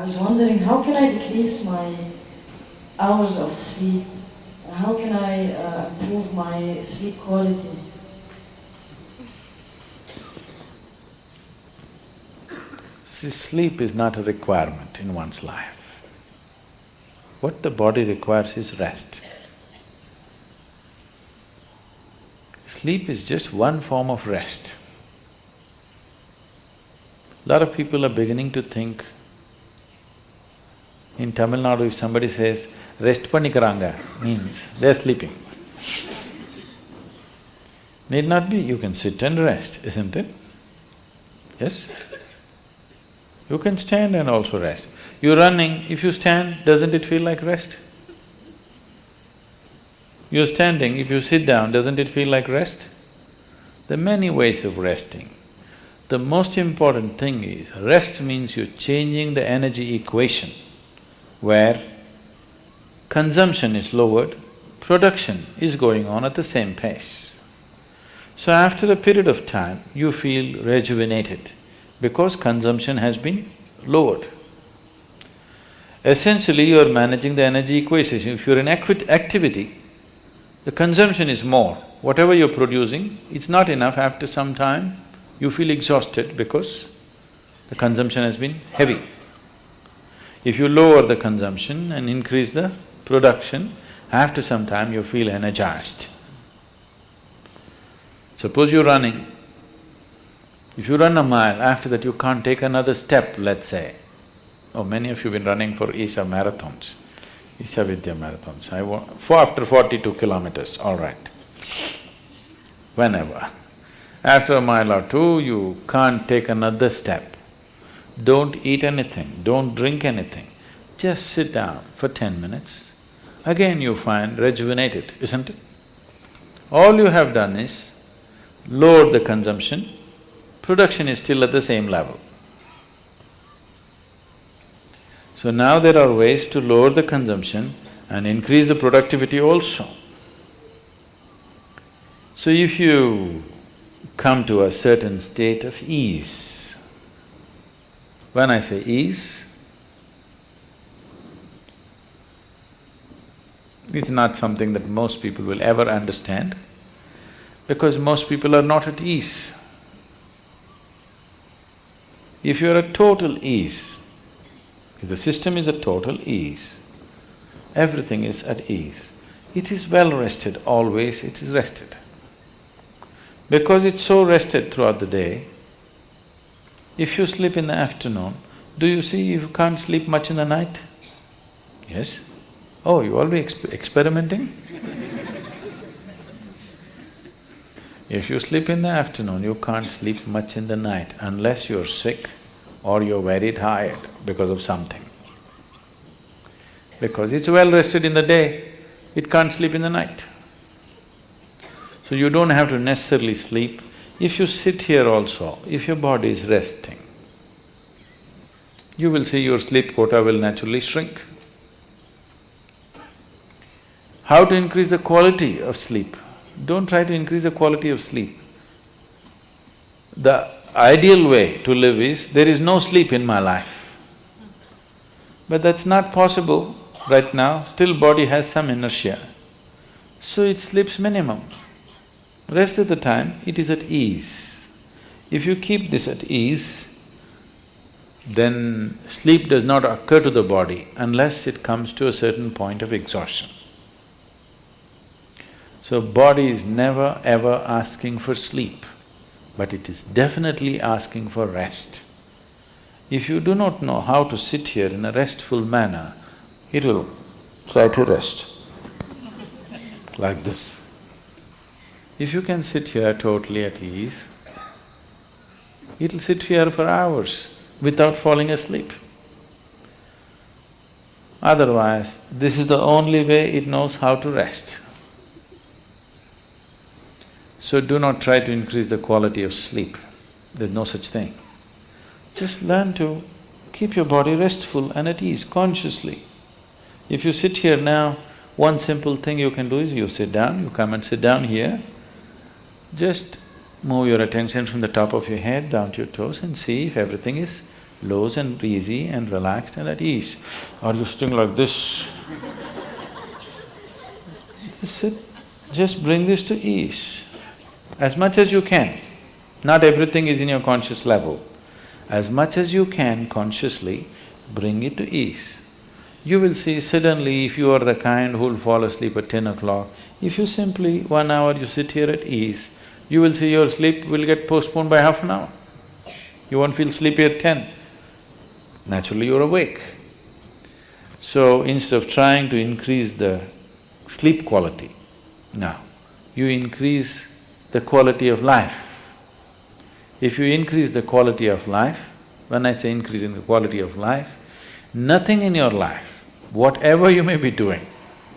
was wondering, how can I decrease my hours of sleep? How can I improve my sleep quality? See, sleep is not a requirement in one's life. What the body requires is rest. Sleep is just one form of rest. A lot of people are beginning to think, in Tamil Nadu, if somebody says, rest pannikaranga, means they're sleeping. Need not be, you can sit and rest, isn't it? Yes? You can stand and also rest. You're running, if you stand, doesn't it feel like rest? You're standing, if you sit down, doesn't it feel like rest? There are many ways of resting. The most important thing is, rest means you're changing the energy equation where consumption is lowered, production is going on at the same pace. So after a period of time, you feel rejuvenated because consumption has been lowered. Essentially, you are managing the energy equation. If you're in activity, the consumption is more. Whatever you're producing, it's not enough. After some time, you feel exhausted because the consumption has been heavy. If you lower the consumption and increase the production, after some time you feel energized. Suppose you're running, if you run a mile, after that you can't take another step, let's say. Oh, many of you have been running for Isha marathons, Isha Vidya marathons. After 42 kilometers, all right. Whenever. After a mile or two, you can't take another step. Don't eat anything, don't drink anything. Just sit down for 10 minutes. Again you find rejuvenated, isn't it? All you have done is lower the consumption, production is still at the same level. So now there are ways to lower the consumption and increase the productivity also. So if you come to a certain state of ease, when I say ease, it's not something that most people will ever understand, because most people are not at ease. If you're at total ease, if the system is at total ease, everything is at ease, it is well rested, always it is rested. Because it's so rested throughout the day, if you sleep in the afternoon, do you see you can't sleep much in the night? Yes? Oh, you already experimenting? If you sleep in the afternoon, you can't sleep much in the night unless you're sick or you're very tired because of something. Because it's well rested in the day, it can't sleep in the night. So you don't have to necessarily sleep. If you sit here also, if your body is resting, you will see your sleep quota will naturally shrink. How to increase the quality of sleep? Don't try to increase the quality of sleep. The ideal way to live is, there is no sleep in my life. But that's not possible right now, still body has some inertia. So it sleeps minimum. Rest of the time, it is at ease. If you keep this at ease, then sleep does not occur to the body unless it comes to a certain point of exhaustion. So body is never ever asking for sleep, but it is definitely asking for rest. If you do not know how to sit here in a restful manner, it will try to rest like this. If you can sit here totally at ease, it'll sit here for hours without falling asleep. Otherwise, this is the only way it knows how to rest. So do not try to increase the quality of sleep, there's no such thing. Just learn to keep your body restful and at ease consciously. If you sit here now, one simple thing you can do is you sit down, you come and sit down here, just move your attention from the top of your head down to your toes and see if everything is loose and easy and relaxed and at ease. Are you sitting like this? Just sit, just bring this to ease, as much as you can. Not everything is in your conscious level. As much as you can consciously, bring it to ease. You will see suddenly if you are the kind who will fall asleep at 10 o'clock, if you simply 1 hour you sit here at ease, you will see your sleep will get postponed by half an hour. You won't feel sleepy at 10. Naturally you're awake. So instead of trying to increase the sleep quality, now you increase the quality of life. If you increase the quality of life, when I say increasing the quality of life, nothing in your life, whatever you may be doing,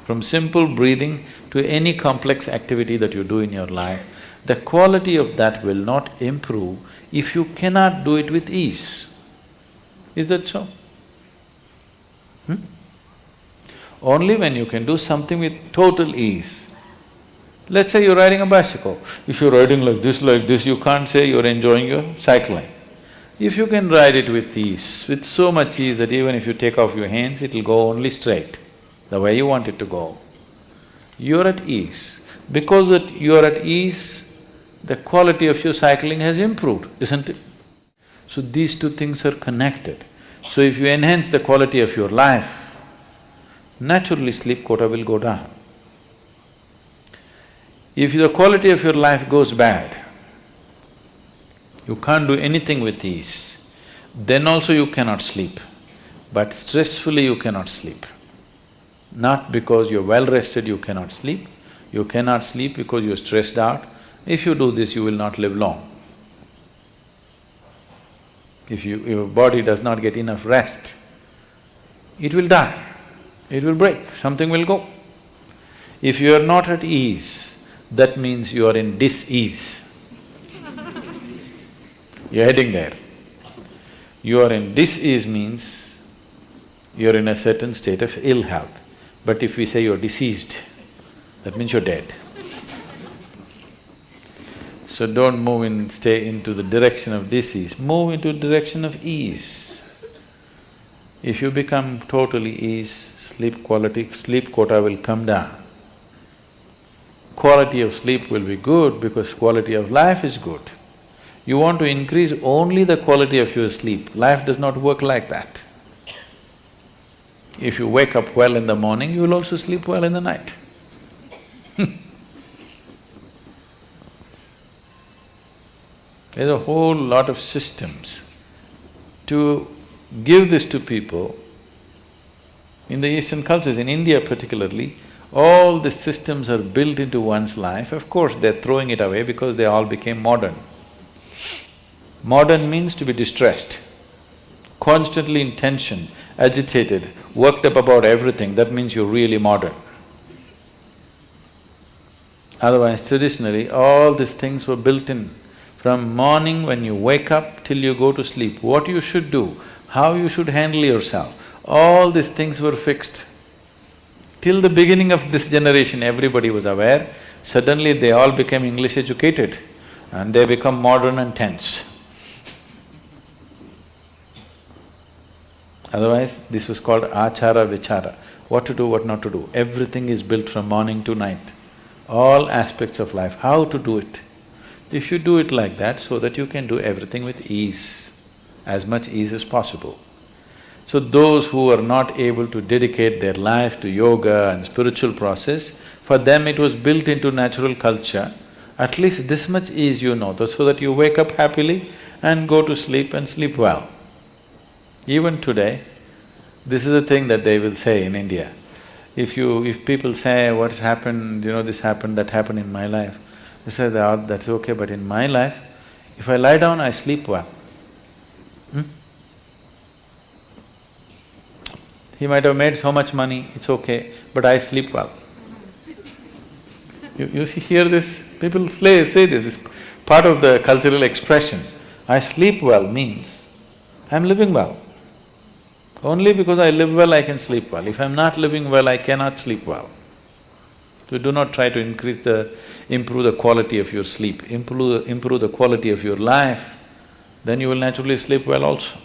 from simple breathing to any complex activity that you do in your life, the quality of that will not improve if you cannot do it with ease. Is that so? Only when you can do something with total ease. Let's say you're riding a bicycle. If you're riding like this, you can't say you're enjoying your cycling. If you can ride it with ease, with so much ease that even if you take off your hands, it'll go only straight, the way you want it to go. You're at ease. Because that you're at ease, the quality of your cycling has improved, isn't it? So these two things are connected. So if you enhance the quality of your life, naturally sleep quota will go down. If the quality of your life goes bad, you can't do anything with ease, then also you cannot sleep. But stressfully you cannot sleep. Not because you're well rested you cannot sleep because you're stressed out. If you do this, you will not live long. If your body does not get enough rest, it will die, it will break, something will go. If you are not at ease, that means you are in dis-ease. You're heading there. You are in dis-ease means you're in a certain state of ill health. But if we say you're diseased, that means you're dead. So don't stay into the direction of disease, move into the direction of ease. If you become totally ease, sleep quota will come down. Quality of sleep will be good because quality of life is good. You want to increase only the quality of your sleep, life does not work like that. If you wake up well in the morning, you will also sleep well in the night. There's a whole lot of systems to give this to people. In the Eastern cultures, in India particularly, all the systems are built into one's life. Of course, they're throwing it away because they all became modern. Modern means to be distressed, constantly in tension, agitated, worked up about everything, that means you're really modern. Otherwise, traditionally, all these things were built in. From morning when you wake up till you go to sleep, what you should do, how you should handle yourself, all these things were fixed. Till the beginning of this generation, everybody was aware, suddenly they all became English educated and they become modern and tense. Otherwise, this was called achara vichara, what to do, what not to do. Everything is built from morning to night, all aspects of life, how to do it. If you do it like that, so that you can do everything with ease, as much ease as possible. So those who are not able to dedicate their life to yoga and spiritual process, for them it was built into natural culture, at least this much ease you know, so that you wake up happily and go to sleep and sleep well. Even today, this is the thing that they will say in India. If people say, what's happened, this happened, that happened in my life, they say, that's okay, but in my life, if I lie down, I sleep well. He might have made so much money, it's okay, but I sleep well. You hear this? People say this part of the cultural expression. I sleep well means I'm living well. Only because I live well, I can sleep well. If I'm not living well, I cannot sleep well. So do not try to improve the quality of your sleep, improve the quality of your life, then you will naturally sleep well also.